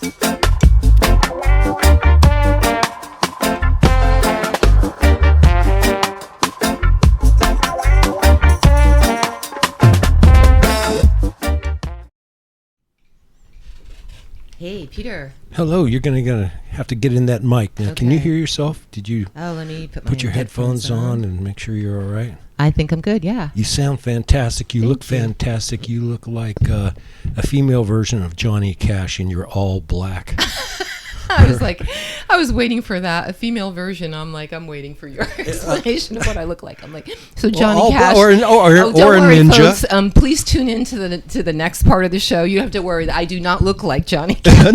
Hey, Peter. Hello, you're gonna have to get in that mic. Now, Can you hear yourself? Did you let me put your headphones on and make sure you're all right? I think I'm good, yeah. You sound fantastic. You look fantastic. You look like a female version of Johnny Cash, and you're all black. I was waiting for that, a female version. I'm waiting for your explanation of what I look like. I'm like, so Johnny Cash. Or a ninja. Folks, please tune in to the next part of the show. You don't have to worry that I do not look like Johnny Cash.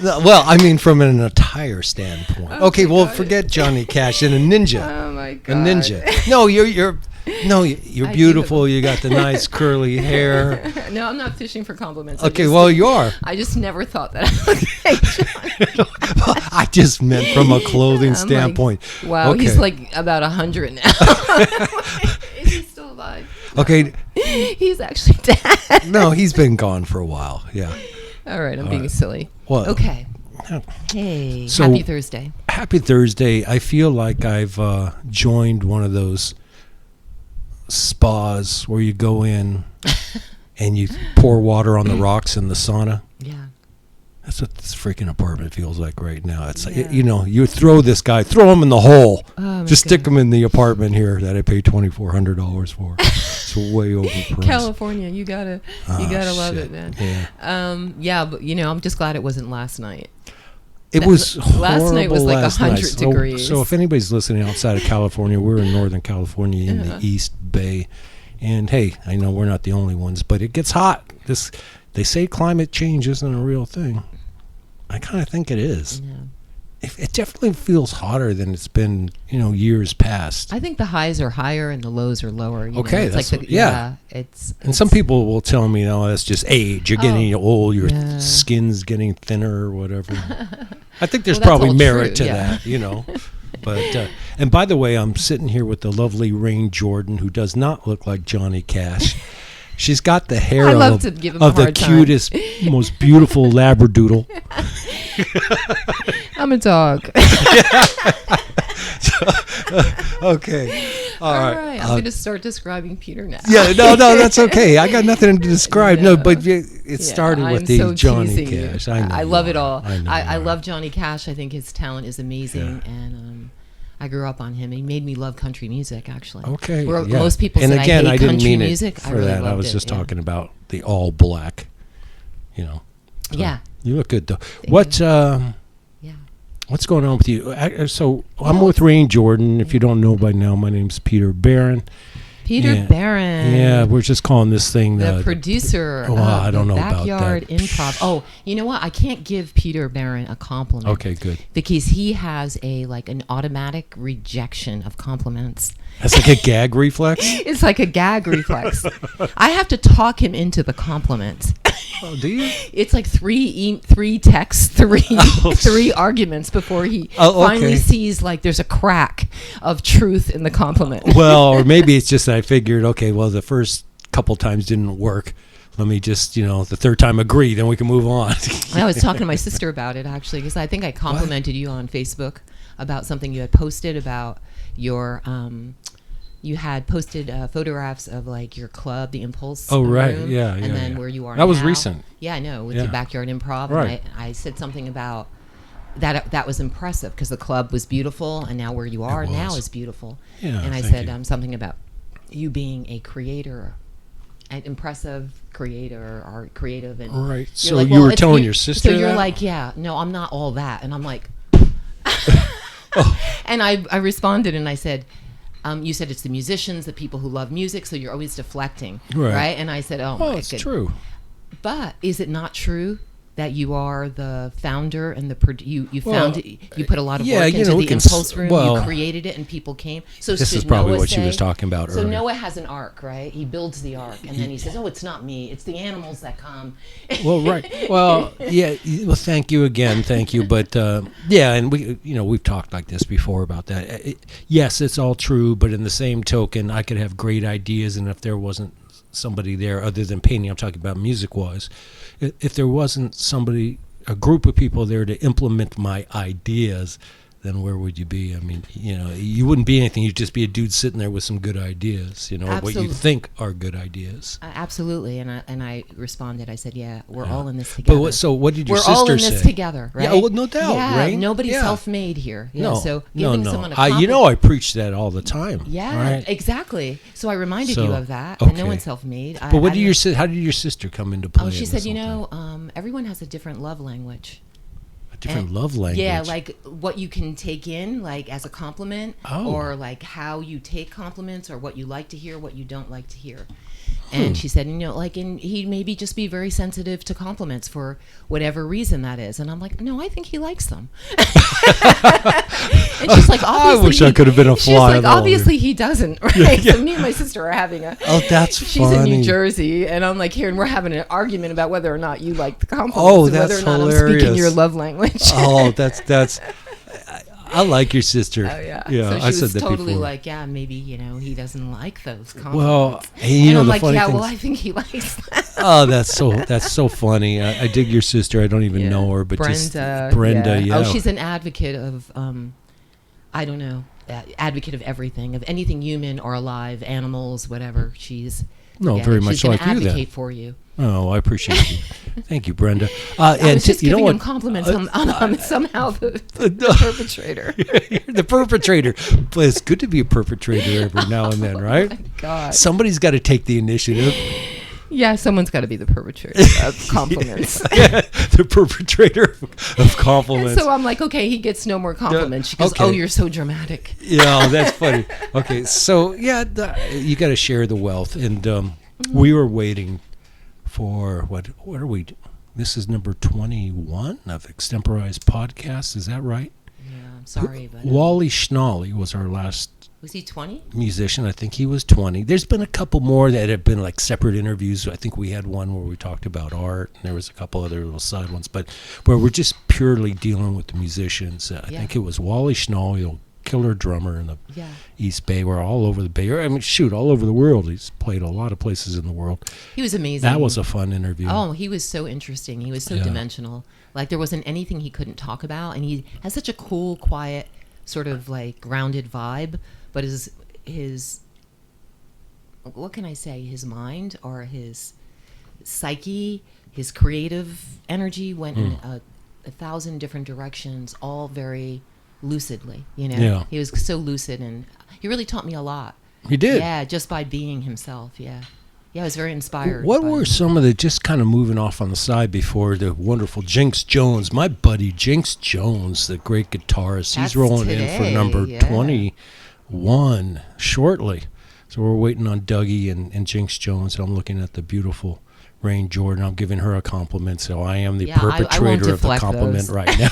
No, well, I mean, from an attire standpoint. Okay, well, forget Johnny Cash and a ninja. Oh my God. A ninja. No, you're beautiful. You got the nice curly hair. No, I'm not fishing for compliments. Okay, well, you are. I just never thought that I looked like Johnny. I just meant from a clothing standpoint. Like, wow, okay. He's like about 100 now. Is he still alive? Okay. He's actually dead. No, he's been gone for a while. Yeah. All right, I'm being silly. Well, okay. Hey, so, happy Thursday. Happy Thursday. I feel like I've joined one of those spas where you go in and you pour water on the rocks in the sauna. Yeah. That's what this freaking apartment feels like right now. It's like, you throw him in the hole. Oh, just stick him in the apartment here that I pay $2,400 for. It's way overpriced. California, you gotta love it, man. Yeah. But I'm just glad it wasn't last night. It was last night was like 100 degrees. So if anybody's listening outside of California, we're in Northern California in the East Bay, and hey, I know we're not the only ones, but it gets hot. They say climate change isn't a real thing. I kind of think it is. Yeah. It definitely feels hotter than it's been, years past. I think the highs are higher and the lows are lower. Okay, it's it's and some people will tell me, that's just age. You're getting old. Your skin's getting thinner or whatever. I think there's probably merit to that, But and by the way, I'm sitting here with the lovely Raine Jordan, who does not look like Johnny Cash. She's got the hair of the cutest, most beautiful Labradoodle. I'm a dog. Okay. All right. I'm going to start describing Peter now. Yeah, no, that's okay. I got nothing to describe. No, but it started with the Johnny Cash. I love it all. I love Johnny Cash. I think his talent is amazing. Yeah. And I grew up on him. He made me love country music, actually. Okay. Most people say I hate country music. I really loved it. I was just talking about the all black, So yeah. You look good, though. What's going on with you? I'm with Raine Jordan. If you don't know by now, my name's Peter Barron. Peter Barron. Yeah, we're just calling this thing the producer of I don't know Backyard about that. Improv. Oh, you know what? I can't give Peter Barron a compliment. Okay, good. Because he has an automatic rejection of compliments. That's like a gag reflex? It's like a gag reflex. I have to talk him into the compliments. Oh, do you? It's like three texts, three arguments before he finally sees there's a crack of truth in the compliment. Well, or maybe it's just that I figured, the first couple times didn't work. Let me just, the third time agree, then we can move on. I was talking to my sister about it, actually, because I think I complimented you on Facebook about something you had posted about your... you had posted photographs of your club, the Impulse. Oh, right. room, Yeah. And then where you are now. That was recent. Yeah, I know, with your Backyard Improv. Right. And I said something about that was impressive because the club was beautiful and now where you are now is beautiful. Yeah, and I said something about you being a creator, an impressive creator or creative. And right. So you were telling your sister So you're that? No, I'm not all that. And I'm like... And I responded and I said... you said it's the musicians, the people who love music, so you're always deflecting, right? And I said, it's true. But is it not true that you are the founder and you put a lot of work into the Impulse room, you created it, and people came? So this is probably what she was talking about earlier. So Noah has an ark, right? He builds the ark, and then he says, it's not me, it's the animals that come. Well, right. Well, yeah. Well, thank you again. Thank you. But and we've talked like this before about that. Yes, it's all true, but in the same token, I could have great ideas, and if there wasn't somebody there other than painting, I'm talking about music-wise, if there wasn't somebody a group of people there to implement my ideas, then where would you be? I mean, you wouldn't be anything. You'd just be a dude sitting there with some good ideas, what you think are good ideas. Absolutely. And I responded. I said, yeah, we're all in this together. But so what did your sister say? We're all in this together, right? Yeah, well, no doubt, yeah, right? Nobody's self-made here. Yeah, no, so no. Someone a I preach that all the time. Yeah, right? Exactly. So I reminded you of that. Okay. And no one's self-made. But how did your sister come into play? Oh, she said, everyone has a different love language. Different love language. Yeah, like what you can take in, like as a compliment, or like how you take compliments, or what you like to hear, what you don't like to hear. And she said, and he'd maybe just be very sensitive to compliments for whatever reason that is. And I'm like, no, I think he likes them. And she's like, I wish I could have been a fly. She's like, obviously he doesn't, right? Yeah. So me and my sister are having that's she's funny. in New Jersey, and I'm like here, and we're having an argument about whether or not you like the compliments, and that's whether or not hilarious. I'm speaking your love language. That's. I like your sister. Oh yeah. Yeah, so she I said was that totally before. like, yeah, maybe he doesn't like those compliments. Well, and I'm the like, funny yeah, thing well, I think he likes that. Oh, that's so funny. I dig your sister. I don't even know her, but Brenda. Yeah. Oh, she's an advocate of advocate of everything, of anything human or alive, animals, whatever. She's very much like you. She's gonna advocate for you. Oh, I appreciate you. Thank you, Brenda. I was just giving him compliments on somehow the perpetrator. You're the perpetrator. But it's good to be a perpetrator every now and then, right? Oh my God. Somebody's got to take the initiative. Yeah, someone's got to be the perpetrator of compliments. The perpetrator of compliments. And so I'm like, okay, he gets no more compliments. She goes, oh, you're so dramatic. Yeah, that's funny. Okay, so you got to share the wealth. And we were waiting for what are we? This is number 21 of Xtemporize podcast. Is that right? Yeah, I'm sorry, but Wally Schnally was our last. Was he 20? Musician. I think he was 20. There's been a couple more that have been like separate interviews. I think we had one where we talked about art, and there was a couple other little side ones, but where we're just purely dealing with the musicians. I think it was Wally Schnally, killer drummer in the East Bay. We're all over the Bay. I mean, all over the world. He's played a lot of places in the world. He was amazing. That was a fun interview. Oh, he was so interesting. He was so dimensional. Like there wasn't anything he couldn't talk about, and he has such a cool, quiet, sort of like grounded vibe. But his what can I say? His mind or his psyche, his creative energy went in a 1,000 different directions, all very lucidly. Yeah. He was so lucid, and he really taught me a lot. He did. Yeah, just by being himself. Yeah. Yeah, I was very inspired. What were some of the, just kind of moving off on the side before, the wonderful Jinx Jones, my buddy Jinx Jones, the great guitarist. He's rolling in for number 21 shortly. So we're waiting on Dougie and Jinx Jones. And I'm looking at the beautiful Raine Jordan. I'm giving her a compliment, so I am the perpetrator of the compliment right now.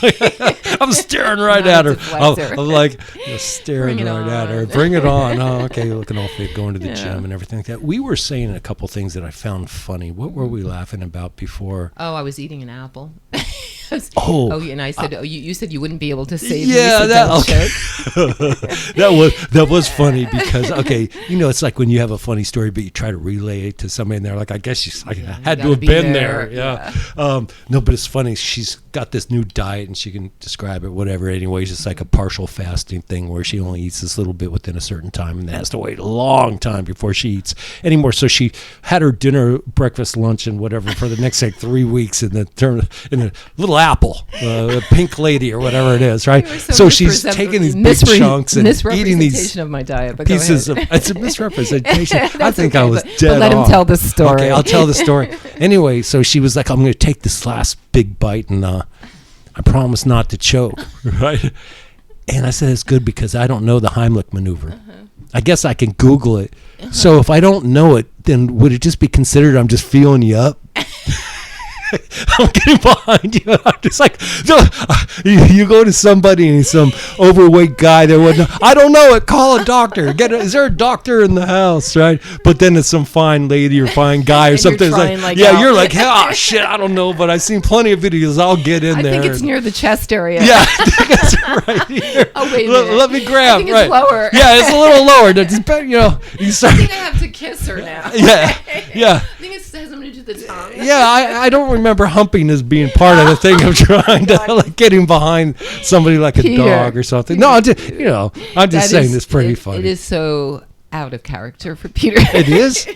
I'm staring right at her. I'm like staring right at her. Bring it on. Oh, okay, looking all fit, going to the gym and everything like that. We were saying a couple things that I found funny. What were we laughing about before? Oh, I was eating an apple. And I said, you said you wouldn't be able to save me. Yeah, that was funny because it's like when you have a funny story, but you try to relay it to somebody, and they're like, I guess I had to have been there. Yeah. No, but it's funny. She's got this new diet, and she can describe it whatever. Anyways, it's like a partial fasting thing where she only eats this little bit within a certain time, and has to wait a long time before she eats anymore. So she had her dinner, breakfast, lunch, and whatever for the next 3 weeks in a little apple, a pink lady or whatever it is, right? So she's taking these big chunks and eating these of my diet, but pieces of. It's a misrepresentation. I think I was dead let on. him tell the story. Okay, I'll tell the story. Anyway, so she was like, I'm going to take this last big bite, and I promise not to choke, right? And I said, it's good because I don't know the Heimlich maneuver. I guess I can Google it. So if I don't know it, then would it just be considered I'm just feeling you up? I'm getting behind you. I'm just like, you go to somebody and he's some overweight guy that would, I don't know it. Call a doctor. Is there a doctor in the house, right? But then it's some fine lady or fine guy or something. You're like, oh shit, I don't know, but I've seen plenty of videos. I'll get in there. I think it's near the chest area. Yeah, I think it's right here. Oh wait a minute. Let me grab. I think it's lower. Yeah, it's a little lower. You start. I think I have to kiss her now. Yeah. I think it's has something to do with the tongue. Yeah, I don't remember humping as being part of the thing of trying to like getting behind somebody like a dog or something. No, I'm just saying it's pretty funny. It is so out of character for Peter. It is?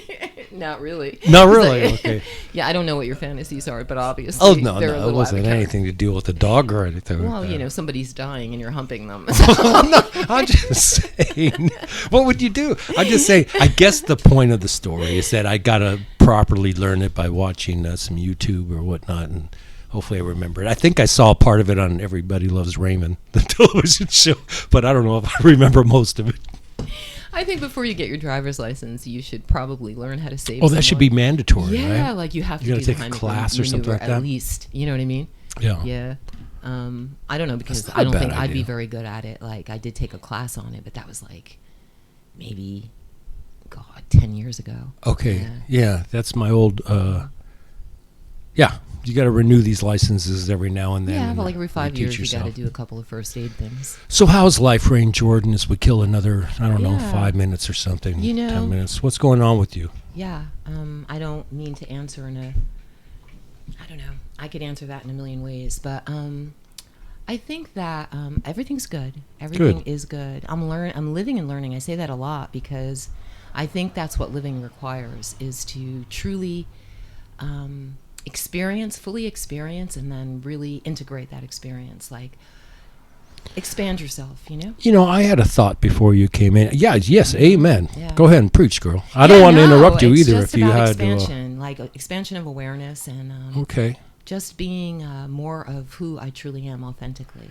Not really. Not really. Okay. Yeah, I don't know what your fantasies are, but obviously, it wasn't anything to do with a dog or anything. Well, somebody's dying and you're humping them. I'm just saying. What would you do? I'm just saying. I guess the point of the story is that I gotta properly learn it by watching some YouTube or whatnot, and hopefully I remember it. I think I saw part of it on Everybody Loves Raymond, the television show, but I don't know if I remember most of it. I think before you get your driver's license, you should probably learn how to save. That should be mandatory, right? Yeah, like you have to do take a class or something like that. At least, you know what I mean? Yeah. Yeah. I don't know, because I don't think I'd be very good at it. Like I did take a class on it, but that was like maybe 10 years ago. Okay. Yeah, that's my old you got to renew these licenses every now and then. Yeah, but like every 5 years you got to do a couple of first aid things. So how's life, Raine Jordan, as we kill another, 5 minutes or something, 10 minutes? What's going on with you? Yeah, I don't mean to answer I don't know. I could answer that in a million ways, but I think that everything's good. Everything is good. I'm living and learning. I say that a lot because I think that's what living requires, is to truly fully experience, and then really integrate that experience. Like, expand yourself, I had a thought before you came in. Yes, amen. Yeah. Go ahead and preach, girl. I don't want to interrupt you either. If you had expansion, like expansion of awareness, and just being more of who I truly am authentically,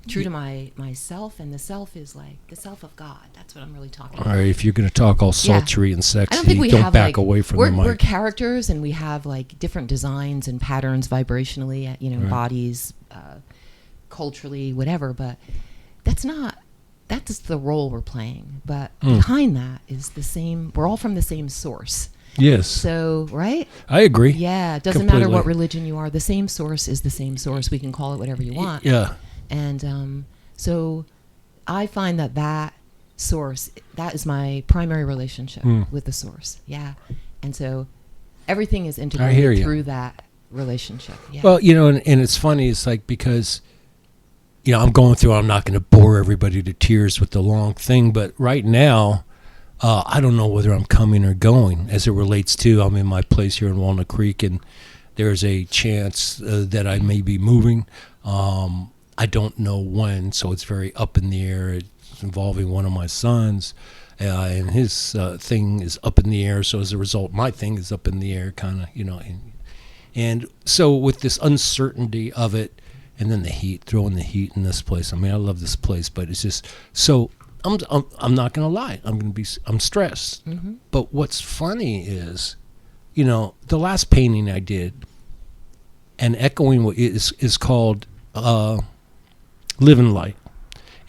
true to myself, and the self is like the self of God. That's what I'm really talking about. All right, if you're going to talk all sultry and sexy, don't back away from the mic. We're characters, and we have like different designs and patterns vibrationally, right. Bodies, culturally, whatever. But that's the role we're playing. But behind that is the same. We're all from the same source. Yes. So, right? I agree. Yeah, it doesn't matter what religion you are. The same source is the same source. We can call it whatever you want. Yeah. And so I find that source, that is my primary relationship with the source. Yeah. And so everything is integrated through that relationship. Yeah. Well, and it's funny. It's like, because, I'm going through, I'm not going to bore everybody to tears with the long thing, but right now, I don't know whether I'm coming or going as it relates to, I'm in my place here in Walnut Creek, and there's a chance that I may be moving. I don't know when, so it's very up in the air. It's involving one of my sons, and his thing is up in the air. So as a result, my thing is up in the air, kind of, and so with this uncertainty of it, and then the heat, throwing the heat in this place. I mean, I love this place, but it's just so. I'm not gonna lie. I'm stressed. Mm-hmm. But what's funny is, the last painting I did, and echoing what is called. Live in light,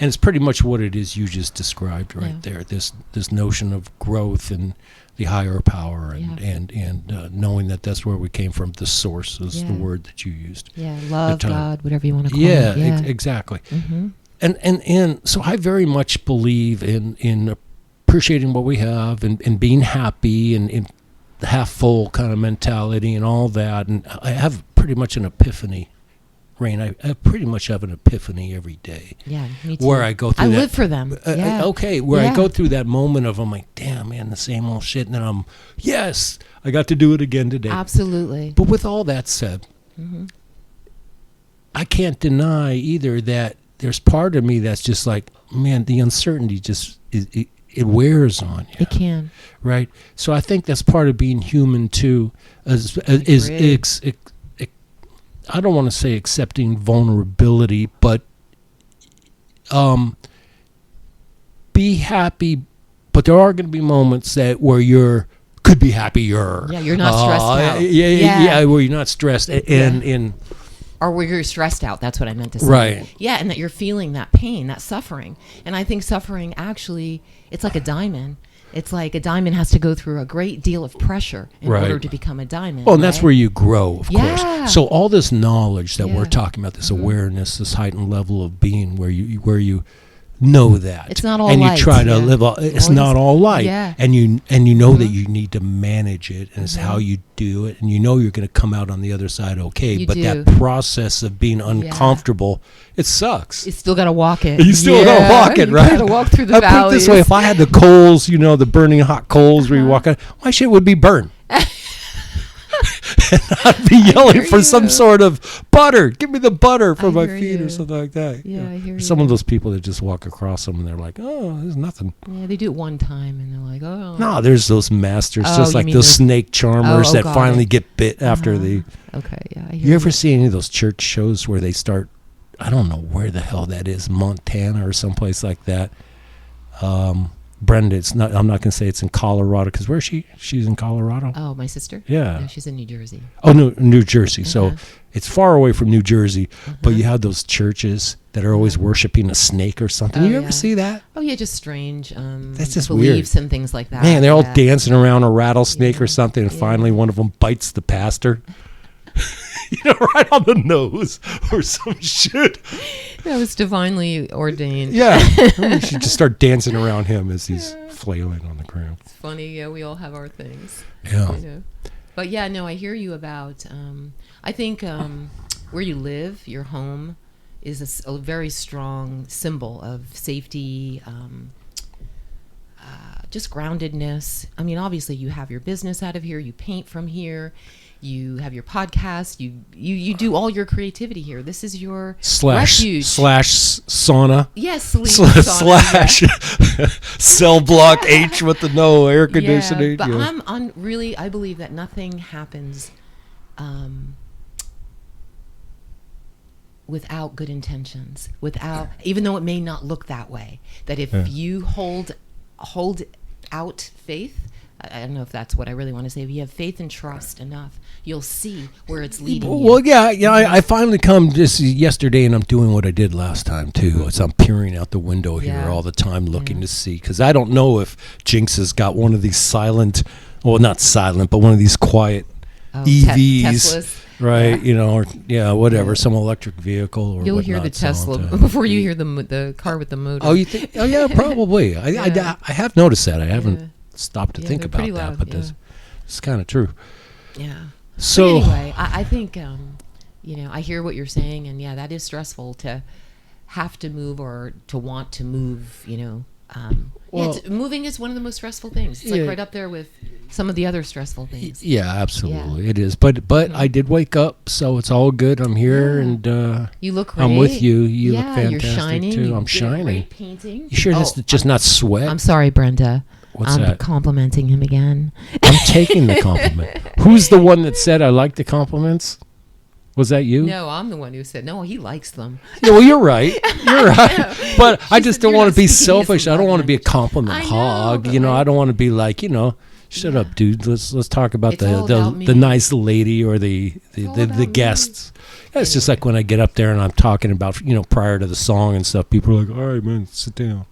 and it's pretty much what it is you just described right there. This notion of growth and the higher power, and knowing that that's where we came from. The source is the word that you used. Yeah, love, God, whatever you want to call it. Yeah, exactly. Mm-hmm. And so I very much believe in appreciating what we have, and being happy, and in the half full kind of mentality and all that. And I have pretty much an epiphany. Raine, I pretty much have an epiphany every day. Yeah, me too. Where I go through I live for them. I go through that moment of, I'm like, damn, man, the same old shit. And then yes, I got to do it again today. Absolutely. But with all that said, I can't deny either that there's part of me that's just like, man, the uncertainty just, it wears on you. It can. Right? So I think that's part of being human too, I don't want to say accepting vulnerability, but be happy. But there are going to be moments where could be happier. Yeah, you're not stressed out. Yeah, where you're not stressed. Or where you're stressed out. That's what I meant to say. Right. Yeah, and that you're feeling that pain, that suffering. And I think suffering actually, it's like a diamond. It's like a diamond has to go through a great deal of pressure in order to become a diamond. Well, and that's where you grow, of course. So all this knowledge that we're talking about, this awareness, this heightened level of being, where you know that. It's not all and light, you try to live. It's not all light. Yeah. And you know that you need to manage it, and it's how you do it, and you know you're going to come out on the other side okay. But that process of being uncomfortable, it sucks. You still got to walk it. You still got to walk it, right? You got to walk through the valleys. I put it this way: if I had the coals, the burning hot coals where you walk out, my shit would be burned. And I'd be yelling for some sort of butter. Give me the butter for my feet or something like that. Yeah, I hear you. Some of those people that just walk across them and they're like, oh, there's nothing. Yeah, they do it one time and they're like, oh. No, there's those masters, just like those snake charmers that finally get bit after the. Okay, yeah. I hear you ever see any of those church shows where they start, I don't know where the hell that is, Montana or someplace like that. Brenda, I'm not going to say it's in Colorado, because where's she? She's in Colorado? Oh, my sister? Yeah. No, she's in New Jersey. Oh, no, New Jersey. So it's far away from New Jersey, but you have those churches that are always worshiping a snake or something. You ever see that? Oh, yeah, just strange that's just beliefs weird. And things like that. Man, they're all dancing around a rattlesnake or something, and finally one of them bites the pastor. Right on the nose or some shit. That was divinely ordained. Yeah. We should just start dancing around him as he's flailing on the ground. It's funny. Yeah, we all have our things. Yeah. But yeah, no, I hear you about, I think where you live, your home, is a very strong symbol of safety, just groundedness. I mean, obviously you have your business out of here. You paint from here. You have your podcast. You do all your creativity here. This is your refuge. Slash sauna. Yes, slash cell block H with the no air conditioning. Yeah, but I believe that nothing happens without good intentions. Even though it may not look that way. That if you hold out faith. I don't know if that's what I really want to say. If you have faith and trust enough, you'll see where it's leading you. Well, yeah. I finally come just yesterday, and I'm doing what I did last time, too. So I'm peering out the window here all the time looking to see. Because I don't know if Jinx has got one of these not silent, but one of these quiet EVs. Teslas. Right, or whatever, some electric vehicle or you'll whatnot. Hear the Tesla before you hear the car with the motor. Oh, you think? Oh, yeah, probably. I have noticed that. I haven't stopped to think about that, but it's kind of true. Yeah. So but anyway, I think I hear what you're saying, and that is stressful to have to move or to want to move. Moving is one of the most stressful things. It's like right up there with some of the other stressful things. Yeah, absolutely, it is. But I did wake up, so it's all good. I'm here, and you look great. I'm with you. You look fantastic you're shining. too. I'm shining. Great painting. You sure that's just not sweat? I'm sorry, Brenda. What's that? Complimenting him again. I'm taking the compliment. Who's the one that said I like the compliments? Was that you? No, I'm the one who said, no, he likes them. Yeah, well, you're right. You're right. But I just don't want to be selfish. I don't want to be a compliment hog. I don't want to be like, shut up, dude. Let's talk about the nice lady or the guests. It's just like when I get up there and I'm talking about, prior to the song and stuff, people are like, all right, man, sit down.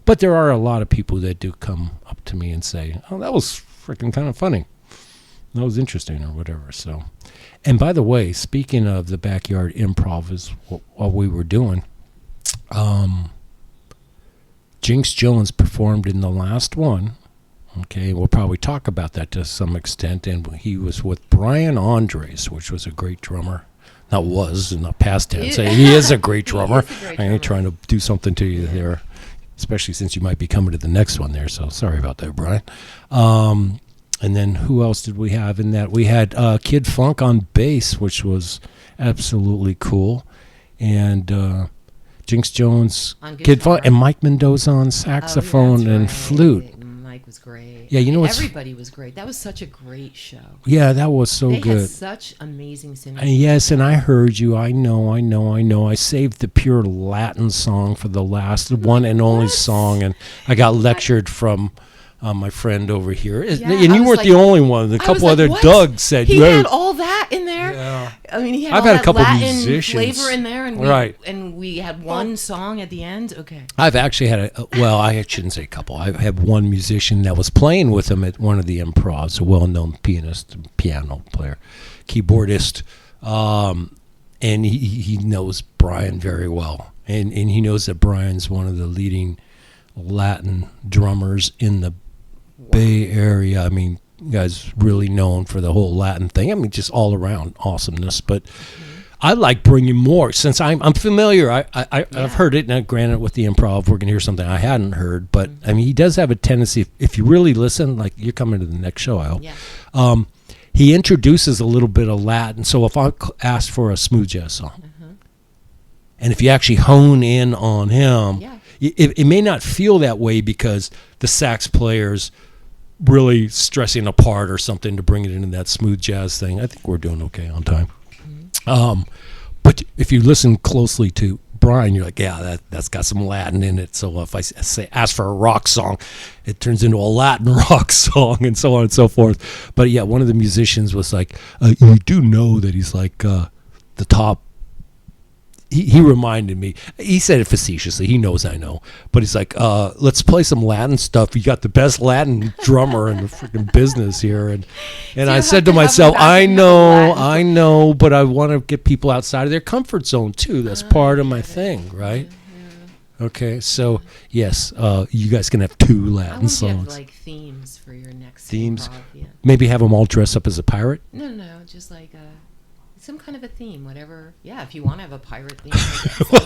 But there are a lot of people that do come up to me and say, oh, that was freaking kind of funny. That was interesting or whatever. So, and by the way, speaking of the backyard improv is what we were doing. Jinx Jones performed in the last one. Okay, we'll probably talk about that to some extent. And he was with Brian Andres, which was a great drummer. Not past tense. He is a great drummer. I ain't trying to do something to you there, especially since you might be coming to the next one there. So sorry about that, Brian. And then who else did we have in that? We had Kid Funk on bass, which was absolutely cool. And Jinx Jones, Kid Funk, and Mike Mendoza on saxophone and flute. Mike was great. Yeah, everybody was great. That was such a great show. Yeah, that was so good. They had such amazing synergy. Yes, and I heard you. I know. I saved the pure Latin song for the last one and only song, and I got lectured from my friend over here. And you weren't the only one. A couple other Doug said he had all that in there. Yeah. I mean, he had I've all had a couple Latin musicians flavor in there, and we had one song at the end. Okay. I've actually had I shouldn't say a couple. I have one musician that was playing with him at one of the improvs, a well-known pianist, piano player, keyboardist, and he knows Brian very well. And he knows that Brian's one of the leading Latin drummers in the Bay Area. I mean, guy's really known for the whole Latin thing. I mean, just all around awesomeness. But I like bringing more since I'm familiar. I've heard it. Now, granted, with the improv, we're gonna hear something I hadn't heard. But I mean, he does have a tendency. If you really listen, like you're coming to the next show, I hope. Yeah. He introduces a little bit of Latin. So if I ask for a smooth jazz song, and if you actually hone in on him, it may not feel that way because the sax player's really stressing a part or something to bring it into that smooth jazz thing. I think we're doing okay on time. But if you listen closely to Brian, you're like, yeah, that's got some Latin in it. So if I ask for a rock song, it turns into a Latin rock song and so on and so forth. But yeah, one of the musicians was like, you do know that he's like the top. He reminded me, he said it facetiously, he knows I know, but he's like, let's play some Latin stuff. You got the best Latin drummer in the freaking business here. And I said to myself, I know, but I want to get people outside of their comfort zone too. That's part of my thing, right? Yeah. Okay, so yes, you guys can have 2 Latin songs. I want to have like themes for your next themes. Improv, yeah. Maybe have them all dress up as a pirate? No, just like some kind of a theme, whatever. Yeah, if you want to have a pirate theme.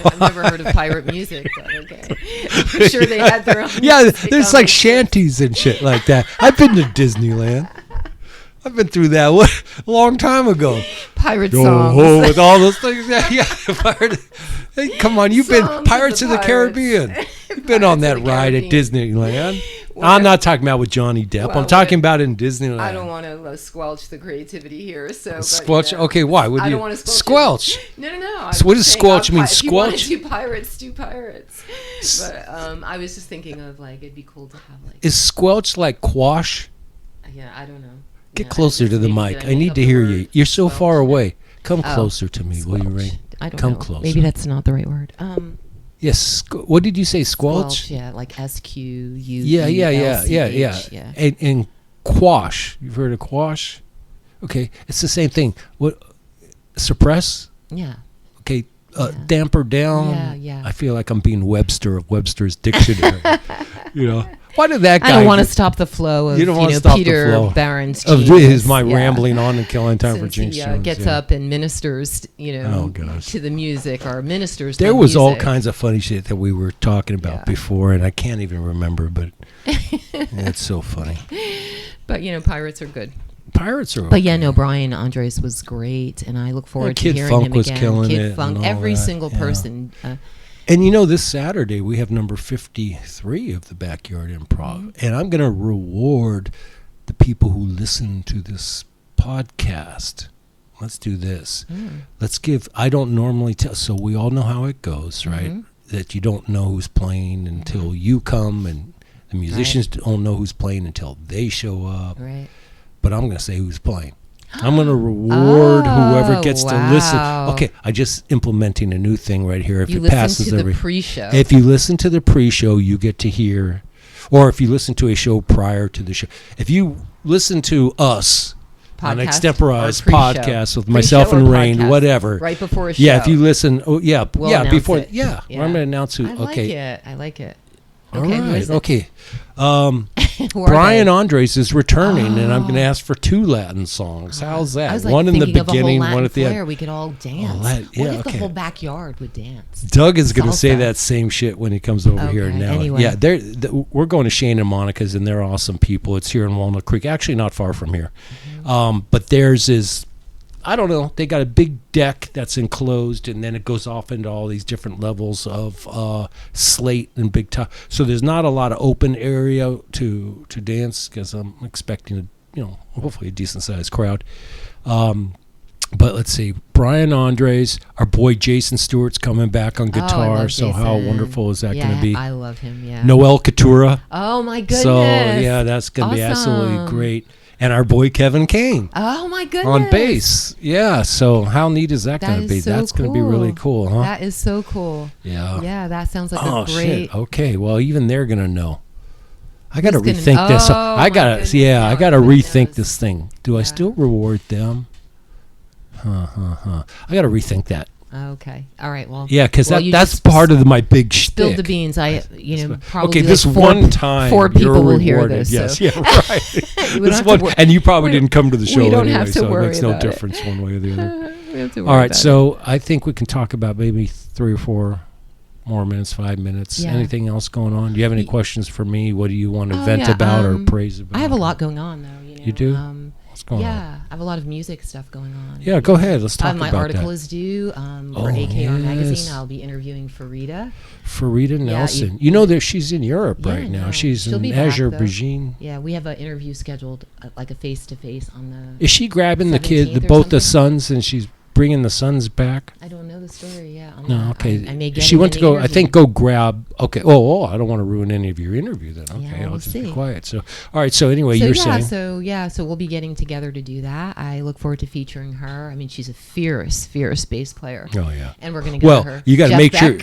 I've never heard of pirate music, but okay. I'm sure they had their own. Yeah, there's like shanties and shit like that. I've been to Disneyland. I've been through that a long time ago. Pirate songs. With all those things. Yeah, pirate. Hey, come on, you've been Pirates of the Caribbean. You've been on that ride at Disneyland. I'm not talking about with Johnny Depp. Well, I'm talking about in Disneyland. I don't want to squelch the creativity here. So squelch? Okay, why? I don't want to squelch. No. So what does squelch mean? If Squelch? you want to do pirates. But I was just thinking of like it'd be cool to have like. Is squelch like quash? Yeah, I don't know. Get closer to the mic. I need to hear you. You're so far away. Come closer to me, will you, Raine? I don't know. Come closer. Maybe that's not the right word. Yes. What did you say? Squelch? Yeah, like S-Q-U. Yeah. And quash. You've heard of quash? Okay, it's the same thing. What? Suppress? Yeah. Okay. Damper down. Yeah. I feel like I'm being Webster of Webster's dictionary. Why did that guy? I don't want to stop the flow of Peter Barron's genius. My rambling on and killing time for Jinx Jones. Gets up and ministers, to the music or ministers. There was all kinds of funny shit that we were talking about before, and I can't even remember, but it's so funny. But pirates are good. Pirates are okay. But yeah, Brian Andres was great, and I look forward to hearing him again. Kid Funk was killing it. Kid Funk, every single person. And this Saturday we have number 53 of the Backyard Improv, and I'm going to reward the people who listen to this podcast. Let's do this. Let's give. I don't normally tell, so we all know how it goes, right? That you don't know who's playing until you come, and the musicians don't know who's playing until they show up. Right. But I'm going to say who's playing. I'm going to reward whoever gets to listen. Okay, I just implementing a new thing right here. If you it passes the pre-show. If you listen to the pre-show, you get to hear, or if you listen to a show prior to the show. If you listen to us on Xtemporize podcast with myself and Raine, whatever, right before a show. Yeah, if you listen, before, it. I'm going to announce who. I like it. Okay, all right. Okay. Brian Andres is returning, and I'm going to ask for 2 Latin songs. How's that? I was one in the beginning, one at the end. We could all dance. What if the whole backyard would dance? Doug is going to say that same shit when he comes over here now. Anyway. Yeah, we're going to Shane and Monica's, and they're awesome people. It's here in Walnut Creek, actually not far from here. But theirs is, I don't know, they got a big deck that's enclosed, and then it goes off into all these different levels of slate and big top. So there's not a lot of open area to dance, because I'm expecting hopefully a decent sized crowd. But let's see, Brian Andres, our boy Jason Stewart's coming back on guitar. So how wonderful is that going to be? I love him. Yeah. Noel Coutura. Oh my goodness. So yeah, that's going to be absolutely great. And our boy Kevin Kane. Oh my goodness. On bass. Yeah. So how neat is that going to be? That's going to be really cool, huh? That is so cool. Yeah. Yeah, that sounds like a great. Shit. Okay. Well, even they're going to know. I got to rethink this. I got to rethink this thing. Do I still reward them? I got to rethink that. Okay. All right. Well. Yeah, because that's part of my big shtick. Spill the beans. Probably. Okay, this one time, 4 people will hear rewarded. this. Yes, So. yeah, right. This one, and you probably didn't come to the show don't anyway, have to so it worry makes no about difference one way or the other. We have to worry All right, about so I think we can talk about maybe 3 or 4 more minutes, 5 minutes. Yeah. Anything else going on? Do you have any questions for me? What do you want to vent about or praise about? I have a lot going on, though. You do? What's going on? Yeah, I have a lot of music stuff going on. Yeah, go ahead. Let's talk about that. My article is due for AKR Magazine. I'll be interviewing Farida. Farida Nelson. You know that she's in Europe right now. She's in Azerbaijan. Yeah, we have an interview scheduled, like a face-to-face on the. Is she grabbing the 17th both the sons, and she's bringing the sons back? I don't know the story. Yeah. No. Okay. I may get she went to go. Interview. I think go grab. Okay. Oh! I don't want to ruin any of your interview then. Okay. Yeah, I'll just be quiet. So, all right. So anyway, saying. So we'll be getting together to do that. I look forward to featuring her. I mean, she's a fierce bass player. Oh yeah. And we're going to go to her. You got to make sure.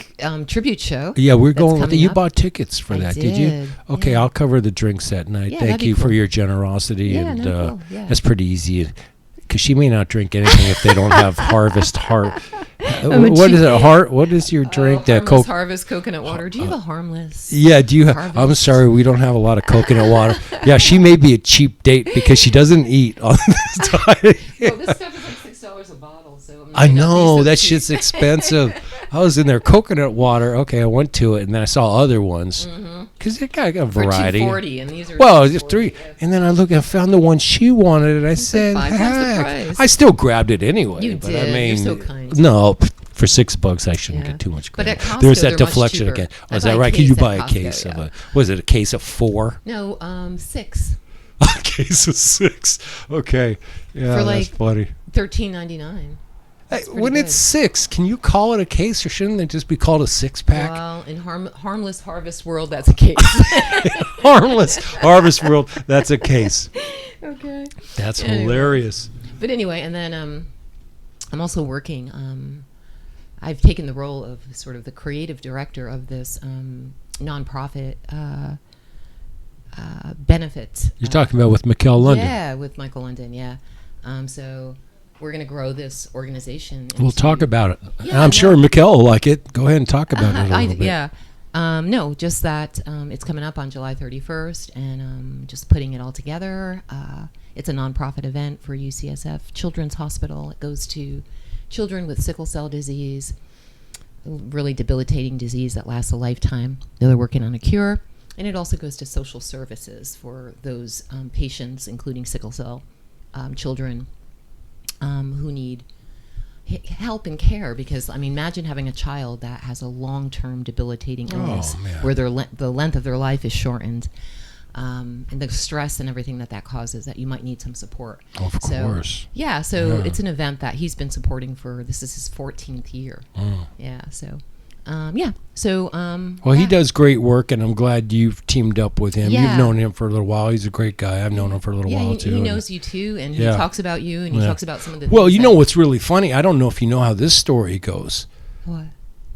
Tribute show. Yeah, we're going with it. You bought tickets for that, did you? Yeah. Okay, I'll cover the drinks that night. Yeah, Thank you for your generosity, Yeah, and that's pretty easy. Because she may not drink anything if they don't have Harvest Heart. What is it? What is your drink? Harmless Harvest coconut water. Do you have a harmless? Yeah. Do you have? I'm sorry, we don't have a lot of coconut water. Yeah, she may be a cheap date because she doesn't eat on this diet. Well, this stuff is like $6 a bottle, so I know that shit's expensive. I was in there, coconut water. Okay, I went to it, and then I saw other ones because they got a variety. For $2.40, and these are just 3. And then I found the one she wanted, and I said, "Heck!" I still grabbed it anyway. You but did. I mean, You're so kind. No, for $6, I shouldn't get too much credit. But at Costco, there's that they're deflection much again. cheaper. Oh, is that right? Can you buy a case of was it a case of 4? No, 6. A case of 6. Okay, yeah, for that's funny. $13.99. When it's 6, can you call it a case, or shouldn't it just be called a 6-pack? Well, in Harmless Harvest World, that's a case. Harmless Harvest World, that's a case. Okay. That's hilarious. But anyway, and then I'm also working. I've taken the role of sort of the creative director of this nonprofit benefit. You're talking about with Mikkel London? Yeah, with Michael London, yeah. So we're going to grow this organization. We'll talk about it. Yeah, I'm sure Mikkel will like it. Go ahead and talk about it a little bit. Yeah. No, just that it's coming up on July 31st, and just putting it all together. It's a nonprofit event for UCSF Children's Hospital. It goes to children with sickle cell disease, really debilitating disease that lasts a lifetime. They're working on a cure. And it also goes to social services for those patients, including sickle cell children who need help and care. Because, I mean, imagine having a child that has a long-term debilitating illness where the length of their life is shortened. And the stress and everything that causes, that you might need some support. Of course. Yeah, it's an event that he's been supporting this is his 14th year. Yeah, so... he does great work, and I'm glad you've teamed up with him. Yeah. You've known him for a little while. He's a great guy. I've known him for a little while too. He knows you too, and he talks about you, and he talks about some of the. Well, you know what's really funny? I don't know if you know how this story goes. What?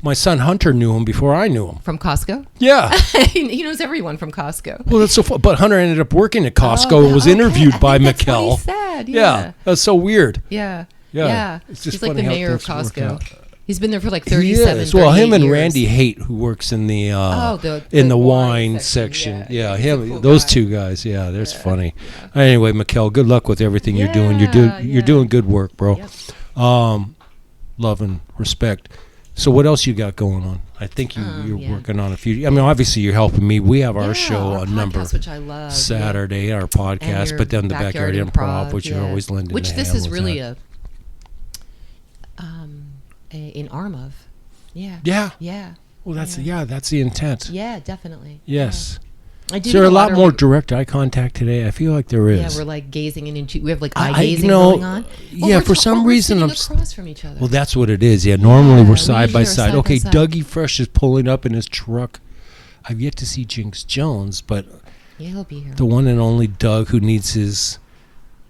My son Hunter knew him before I knew him. From Costco? Yeah. He knows everyone from Costco. Well, that's so fun. But Hunter ended up working at Costco and was interviewed by Mikkel. That's what he said. Yeah, that's so weird. Yeah. It's just He's like the funny mayor how of things work out. Costco. He's been there for like 37 years. Well, him and Randy Haight, who works in the in the wine section. Yeah, him. Those two guys. Yeah, that's funny. Yeah. Anyway, Mikkel, good luck with everything you're doing. You're doing good work, bro. Yep. Love and respect. So what else you got going on? I think you're working on a few. I mean, obviously you're helping me. We have our show our on number which I love. Saturday, our podcast, but then the Backyard Improv, which you're always lending. Which this is really an arm of. Yeah. Yeah. Yeah. Well, that's the intent. Yeah, definitely. Yes. Yeah. Is there a lot more direct eye contact today? I feel like there is. Yeah, we're like gazing into. We have like eye gazing going on. Yeah, for some reason I'm across from each other. Well, that's what it is. Yeah, normally we're side by side. Okay, Dougie Fresh is pulling up in his truck. I've yet to see Jinx Jones, but he'll be here. The one and only Doug, who needs his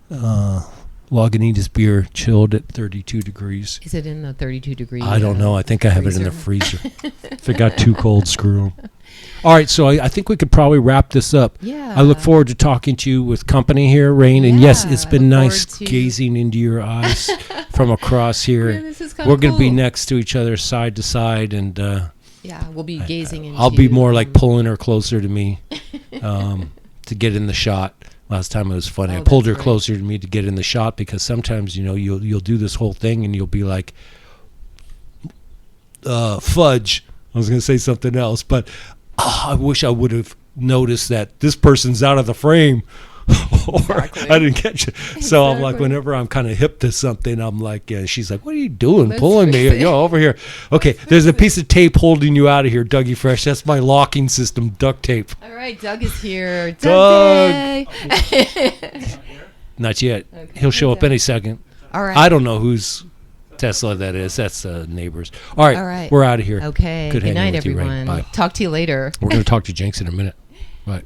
Lagunitas beer chilled at 32 degrees. Is it in the 32 degrees? I don't know. I think I have it in the freezer. If it got too cold, screw 'em. All right, so I think we could probably wrap this up. Yeah. I look forward to talking to you with company here, Raine. And yes, it's I been look nice forward to- gazing into your eyes from across here. Yeah, this is kinda We're going to be cool. next to each other, side to side, and Yeah, we'll be gazing into... I'll be more like pulling her closer to me to get in the shot. Last time it was funny. Oh, I pulled her that's right. closer to me to get in the shot because sometimes, you'll do this whole thing and you'll be like, fudge. I was going to say something else, but I wish I would have noticed that this person's out of the frame. Or Exactly. I didn't catch it. So I'm like, Exactly. whenever I'm kind of hip to something, I'm like, she's like, what are you doing? That's Pulling me. crazy. Yo, over here. Okay, there's a piece of tape holding you out of here, Dougie Fresh. That's my locking system, duct tape. All right, Doug is here. Doug. Day. Not yet. Okay. He'll show up any second. All right. I don't know whose Tesla that is. That's neighbors. All right, All right. We're out of here. Okay. Good Good hanging night, with you, Raine. everyone. Bye. Talk to you later. We're going to talk to Jinx in a minute. Bye.